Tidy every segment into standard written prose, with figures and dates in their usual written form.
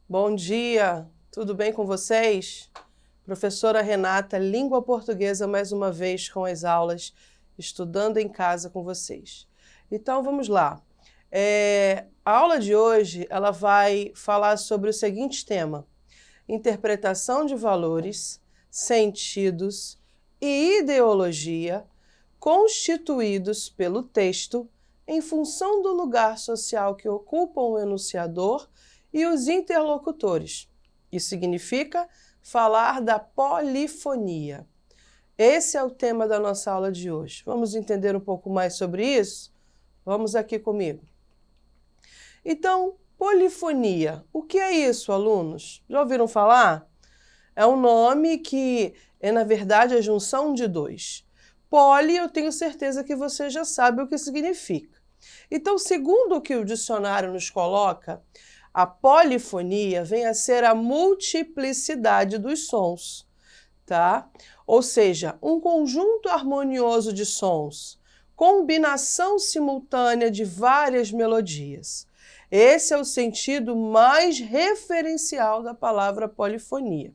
Bom dia, tudo bem com vocês? Professora Renata, língua portuguesa, mais uma vez com as aulas, estudando em casa com vocês. Então vamos lá. A aula de hoje ela vai falar sobre o seguinte tema: interpretação de valores, sentidos e ideologia constituídos pelo texto em função do lugar social que ocupam o enunciador e os interlocutores. Isso significa falar da polifonia. Esse é o tema da nossa aula de hoje. Vamos entender um pouco mais sobre isso? Vamos aqui comigo. Então, polifonia. O que é isso, alunos? Já ouviram falar? É um nome que é, na verdade, a junção de dois. Poli, eu tenho certeza que você já sabe o que significa. Então, segundo o que o dicionário nos coloca, a polifonia vem a ser a multiplicidade dos sons, tá? Ou seja, um conjunto harmonioso de sons, combinação simultânea de várias melodias. Esse é o sentido mais referencial da palavra polifonia.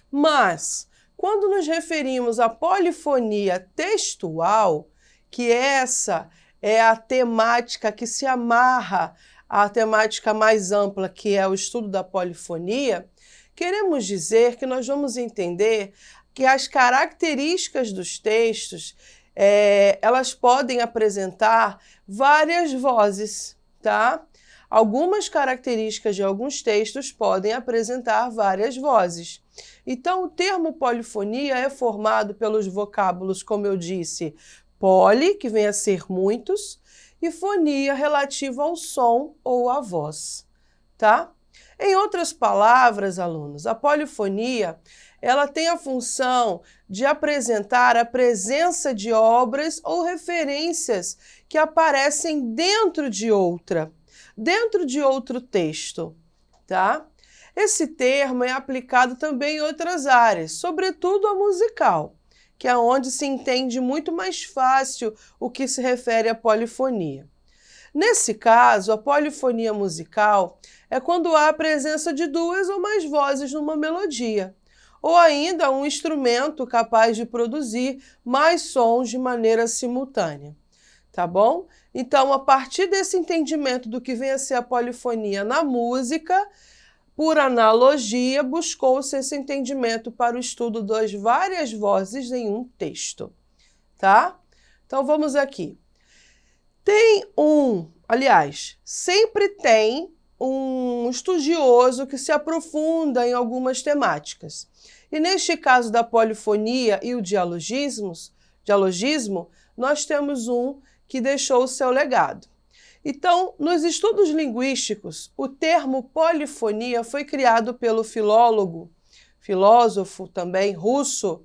Mas, quando nos referimos à polifonia textual, que essa é a temática que se amarra à temática mais ampla, que é o estudo da polifonia, queremos dizer que nós vamos entender que as características dos textos, elas podem apresentar várias vozes, tá? Algumas características de alguns textos podem apresentar várias vozes. Então, o termo polifonia é formado pelos vocábulos, como eu disse, poli, que vem a ser muitos, e fonia, relativa ao som ou à voz, tá? Em outras palavras, alunos, a polifonia, ela tem a função de apresentar a presença de obras ou referências que aparecem dentro de outro texto, tá? Esse termo é aplicado também em outras áreas, sobretudo a musical, que é onde se entende muito mais fácil o que se refere à polifonia. Nesse caso, a polifonia musical é quando há a presença de duas ou mais vozes numa melodia, ou ainda um instrumento capaz de produzir mais sons de maneira simultânea. Tá bom? Então, a partir desse entendimento do que vem a ser a polifonia na música, por analogia, buscou-se esse entendimento para o estudo das várias vozes em um texto, tá? Então, vamos aqui. Sempre tem um estudioso que se aprofunda em algumas temáticas. E neste caso da polifonia e o dialogismo, nós temos um que deixou o seu legado. Então, nos estudos linguísticos, o termo polifonia foi criado pelo filósofo também russo,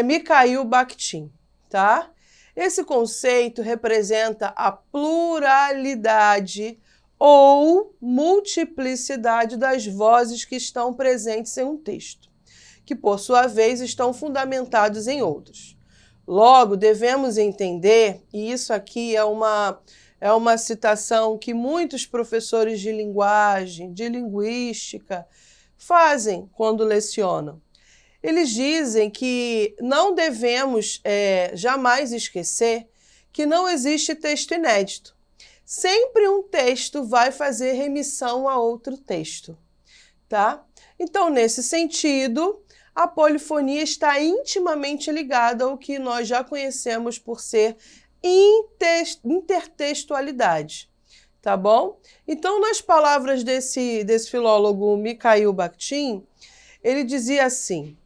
Mikhail Bakhtin, tá? Esse conceito representa a pluralidade ou multiplicidade das vozes que estão presentes em um texto, que por sua vez estão fundamentados em outros. Logo, devemos entender, e isso aqui é uma citação que muitos professores de linguagem, de linguística, fazem quando lecionam. Eles dizem que não devemos jamais esquecer que não existe texto inédito. Sempre um texto vai fazer remissão a outro texto, tá? Então, nesse sentido, a polifonia está intimamente ligada ao que nós já conhecemos por ser intertextualidade, tá bom? Então, nas palavras desse filólogo Mikhail Bakhtin, ele dizia assim: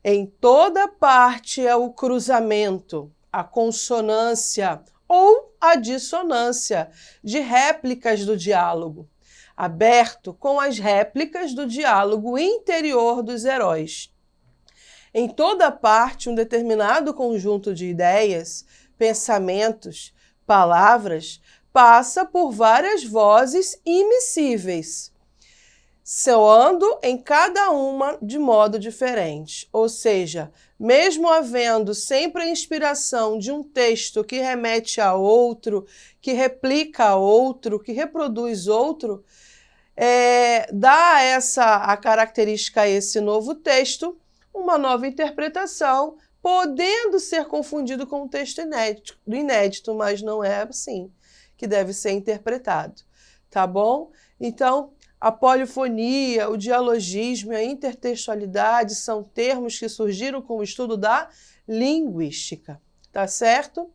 em toda parte é o cruzamento, a consonância ou a dissonância de réplicas do diálogo, aberto com as réplicas do diálogo interior dos heróis. Em toda parte, um determinado conjunto de ideias, pensamentos, palavras, passa por várias vozes imissíveis, soando em cada uma de modo diferente. Ou seja, mesmo havendo sempre a inspiração de um texto que remete a outro, que replica a outro, que reproduz outro, dá a característica a esse novo texto uma nova interpretação, podendo ser confundido com um texto inédito, mas não é assim que deve ser interpretado, tá bom? Então, a polifonia, o dialogismo e a intertextualidade são termos que surgiram com o estudo da linguística, tá certo?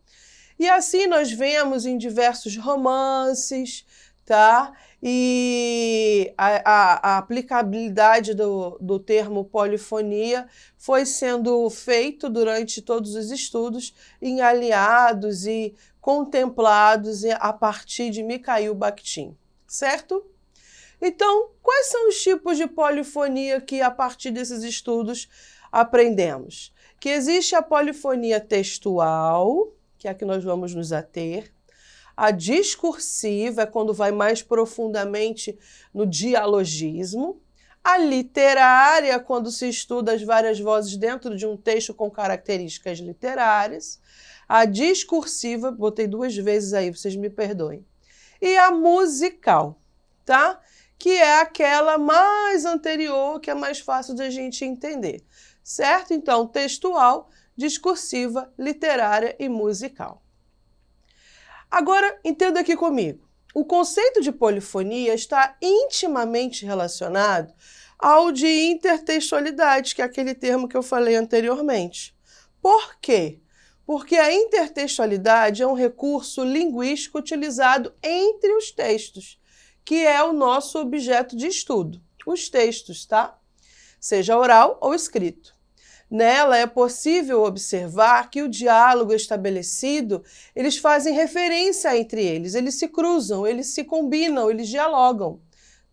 E assim nós vemos em diversos romances, tá? E a aplicabilidade do termo polifonia foi sendo feito durante todos os estudos em aliados e contemplados a partir de Mikhail Bakhtin, certo? Então, quais são os tipos de polifonia que a partir desses estudos aprendemos? Que existe a polifonia textual, que é a que nós vamos nos ater. A discursiva é quando vai mais profundamente no dialogismo. A literária, quando se estuda as várias vozes dentro de um texto com características literárias. A discursiva, botei 2 vezes aí, vocês me perdoem. E a musical, tá? Que é aquela mais anterior, que é mais fácil de a gente entender, certo? Então, textual, discursiva, literária e musical. Agora, entenda aqui comigo. O conceito de polifonia está intimamente relacionado ao de intertextualidade, que é aquele termo que eu falei anteriormente. Por quê? Porque a intertextualidade é um recurso linguístico utilizado entre os textos, que é o nosso objeto de estudo, os textos, tá? Seja oral ou escrito. Nela é possível observar que o diálogo estabelecido, eles fazem referência entre eles se cruzam, eles se combinam, eles dialogam,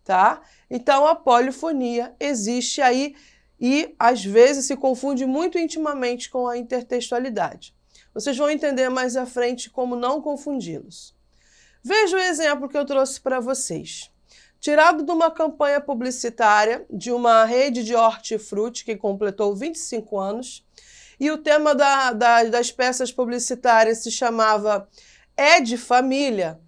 tá? Então a polifonia existe aí e às vezes se confunde muito intimamente com a intertextualidade. Vocês vão entender mais à frente como não confundi-los. Veja o exemplo que eu trouxe para vocês. Tirado de uma campanha publicitária de uma rede de hortifruti que completou 25 anos, e o tema das peças publicitárias se chamava É de Família.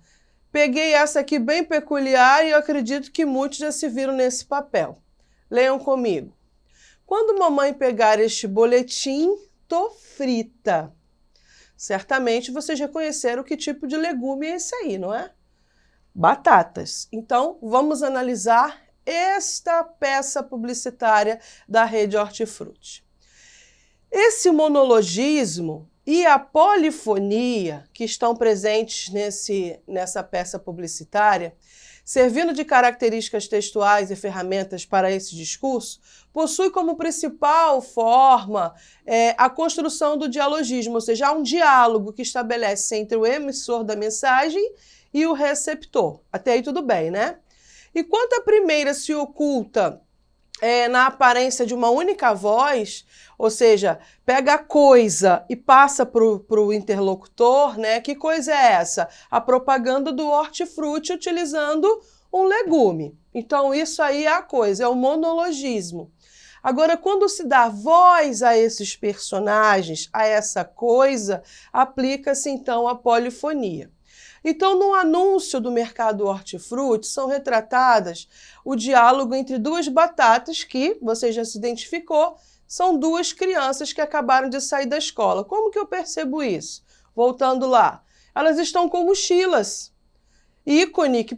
Peguei essa aqui bem peculiar e eu acredito que muitos já se viram nesse papel. Leiam comigo. Quando mamãe pegar este boletim, tô frita. Certamente vocês reconheceram que tipo de legume é esse aí, não é? Batatas. Então, vamos analisar esta peça publicitária da rede Hortifruti. Esse monologismo e a polifonia que estão presentes nessa peça publicitária, servindo de características textuais e ferramentas para esse discurso, possui como principal forma a construção do dialogismo, ou seja, há um diálogo que estabelece entre o emissor da mensagem e o receptor. Até aí tudo bem, né? Enquanto a primeira se oculta na aparência de uma única voz, ou seja, pega a coisa e passa para o interlocutor, né? Que coisa é essa? A propaganda do hortifruti utilizando um legume. Então, isso aí é a coisa, é o monologismo. Agora, quando se dá voz a esses personagens, a essa coisa, aplica-se então a polifonia. Então, no anúncio do mercado hortifruti, são retratadas o diálogo entre 2 batatas que, você já se identificou, são 2 crianças que acabaram de sair da escola. Como que eu percebo isso? Voltando lá, elas estão com mochilas, ícone que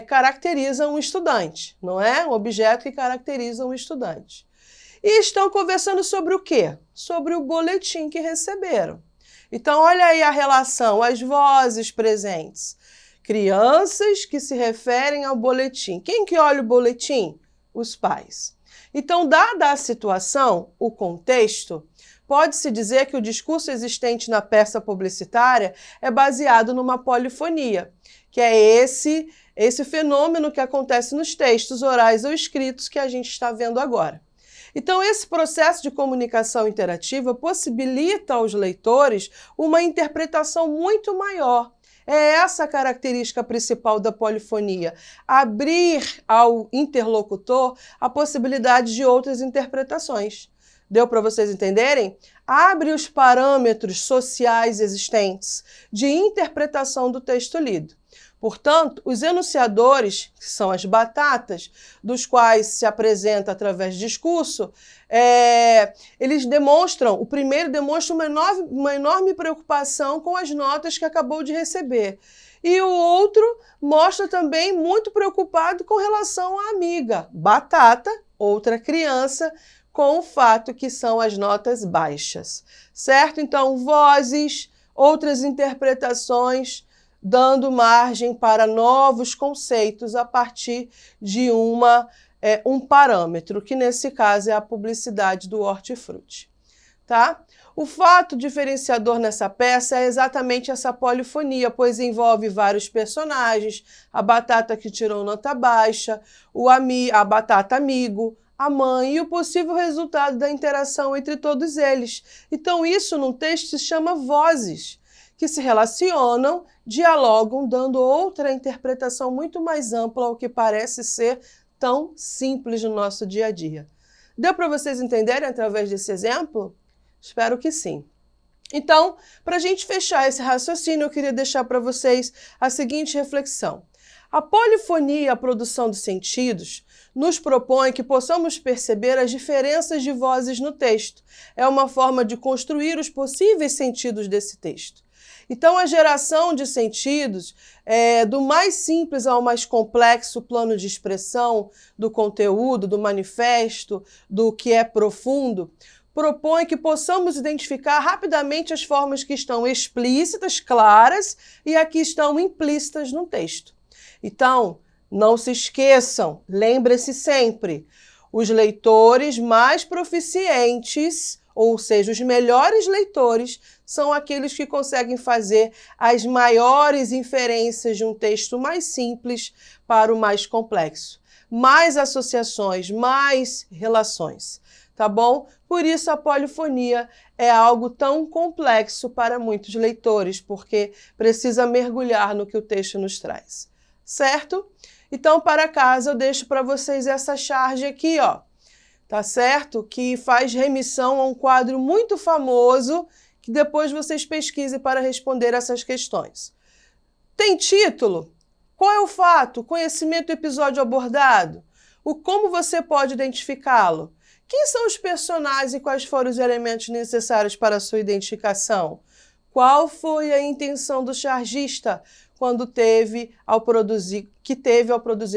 caracteriza um estudante, não é? Um objeto que caracteriza um estudante. E estão conversando sobre o quê? Sobre o boletim que receberam. Então, olha aí a relação, as vozes presentes. Crianças que se referem ao boletim. Quem que olha o boletim? Os pais. Então, dada a situação, o contexto, pode-se dizer que o discurso existente na peça publicitária é baseado numa polifonia, que é esse fenômeno que acontece nos textos orais ou escritos que a gente está vendo agora. Então, esse processo de comunicação interativa possibilita aos leitores uma interpretação muito maior. É essa a característica principal da polifonia, abrir ao interlocutor a possibilidade de outras interpretações. Deu para vocês entenderem? Abre os parâmetros sociais existentes de interpretação do texto lido. Portanto, os enunciadores, que são as batatas, dos quais se apresenta através de discurso, eles demonstram, o primeiro demonstra uma enorme preocupação com as notas que acabou de receber. E o outro mostra também muito preocupado com relação à amiga, batata, outra criança, com o fato que são as notas baixas, certo? Então, vozes, outras interpretações, dando margem para novos conceitos a partir de um parâmetro, que nesse caso é a publicidade do hortifruti. Tá? O fato diferenciador nessa peça é exatamente essa polifonia, pois envolve vários personagens, a batata que tirou nota baixa, a batata amigo, a mãe e o possível resultado da interação entre todos eles. Então isso no texto se chama vozes, que se relacionam, dialogam, dando outra interpretação muito mais ampla ao que parece ser tão simples no nosso dia a dia. Deu para vocês entenderem através desse exemplo? Espero que sim. Então, para a gente fechar esse raciocínio, eu queria deixar para vocês a seguinte reflexão. A polifonia, a produção dos sentidos, nos propõe que possamos perceber as diferenças de vozes no texto. É uma forma de construir os possíveis sentidos desse texto. Então, a geração de sentidos, do mais simples ao mais complexo plano de expressão do conteúdo, do manifesto, do que é profundo, propõe que possamos identificar rapidamente as formas que estão explícitas, claras, e as que estão implícitas no texto. Então, não se esqueçam, lembre-se sempre, os leitores mais proficientes, ou seja, os melhores leitores, são aqueles que conseguem fazer as maiores inferências de um texto mais simples para o mais complexo. Mais associações, mais relações. Tá bom? Por isso a polifonia é algo tão complexo para muitos leitores, porque precisa mergulhar no que o texto nos traz. Certo? Então, para casa, eu deixo para vocês essa charge aqui, ó. Tá certo? Que faz remissão a um quadro muito famoso, que depois vocês pesquisem para responder essas questões. Tem título? Qual é o fato? Conhecimento do episódio abordado? O como você pode identificá-lo? Quem são os personagens e quais foram os elementos necessários para a sua identificação? Qual foi a intenção do chargista quando teve ao produzir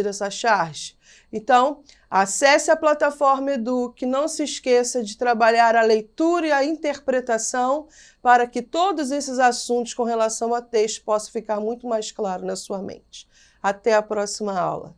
essa charge? Então, acesse a plataforma Eduque, não se esqueça de trabalhar a leitura e a interpretação para que todos esses assuntos com relação a texto possam ficar muito mais claros na sua mente. Até a próxima aula.